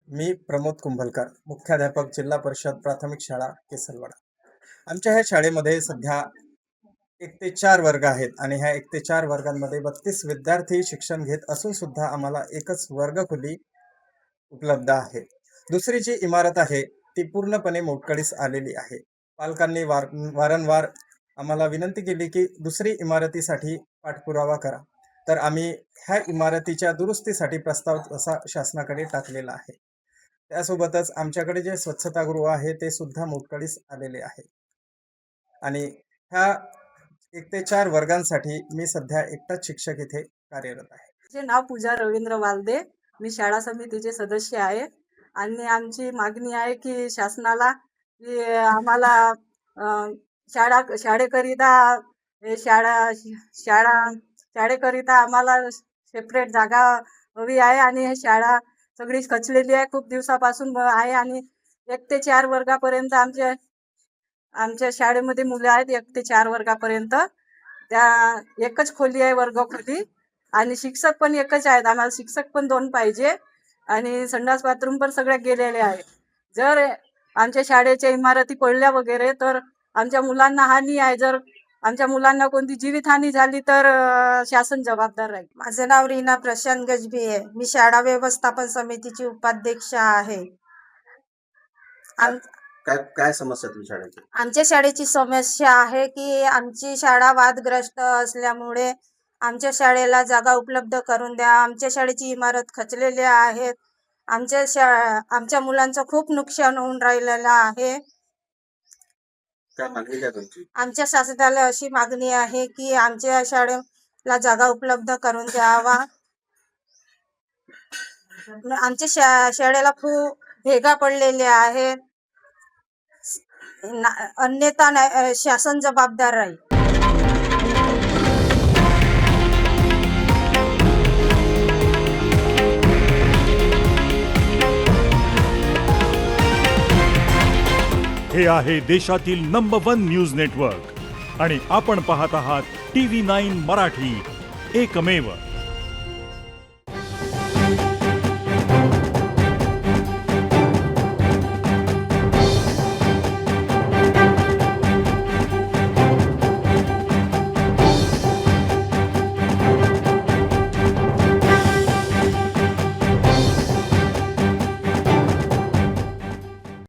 मी प्रमोद कुंभलकर, मुख्याध्यापक, जिल्हा परिषद प्राथमिक शाळा केसरवाडा. आमच्या ह्या शाळेमध्ये सध्या 1 ते 4 वर्ग आहेत आणि ह्या 1 ते 4 वर्गांमध्ये 32 विद्यार्थी शिक्षण घेत असून सुद्धा आम्हाला एकच वर्गखोली उपलब्ध आहे. दुसरी जी इमारत आहे ती पूर्णपणे मोडकळीस आलेली आहे. पालकांनी वारंवार आम्हाला विनंती केली की दुसरी इमारतीसाठी पाठपुरावा करा. तर आम्ही ह्या इमारतीच्या दुरुस्तीसाठी प्रस्ताव तसा शासनाकडे टाकलेला आहे. त्यासोबतच आमच्याकडे जे स्वच्छतागृह आहे ते सुद्धा मोडकळीस आलेले आहे. आणि ह्या 1 ते 4 वर्गांसाठी मी सध्या एकटाच शिक्षक इथे कार्यरत आहे. माझे नाव पूजा रवींद्र वालदे. मी शाळा समितीचे सदस्य आहे आणि आमची मागणी आहे की शासनाला की आम्हाला शाळेकरिता शाळेकरिता आम्हाला सेपरेट जागा हवी आहे आणि ही शाळा सगळी खचलेली आहे, खूप दिवसापासून आहे आणि 1 ते 4 वर्गापर्यंत आमच्या शाळेमध्ये मुलं आहेत. 1 ते 4 वर्गापर्यंत त्या एकच खोली आहे, वर्गखोली, आणि शिक्षक पण एकच आहेत. आम्हाला शिक्षक पण 2 पाहिजे आणि संडास बाथरूम पण सगळ्या गेलेले आहे. जर आमच्या शाळेच्या इमारती पडल्या वगैरे तर आमच्या मुलांना हानी आहे. जर आमच्या मुलांना कोणती जीवितहानी झाली तर शासन जबाबदार राहील. माझं नाव रीना प्रशांत गजबी आहे. मी शाळा व्यवस्थापन समितीची उपाध्यक्ष आहे. काय समस्या तुमच्या शाळेची? आमच्या शाळेची समस्या आहे की आमची शाळा वादग्रस्त असल्यामुळे आमच्या शाळेला जागा उपलब्ध करून द्या. आमच्या शाळेची इमारत खचलेली आहेत. आमच्या मुलांचं खूप नुकसान होऊन राहिलेलं आहे. काय मागणी काय तुमची? आमच्या शासनाला अशी मागणी आहे की आमच्या शाळेला जागा उपलब्ध करून द्यावा. आमच्या शाळेला खूप भेगा पडलेल्या आहेत. अन्यथा शासन जबाबदार राहील. हे आहे देशातील नंबर 1 न्यूज नेटवर्क आणि आपण पाहत आहात TV9 मराठी, एकमेव.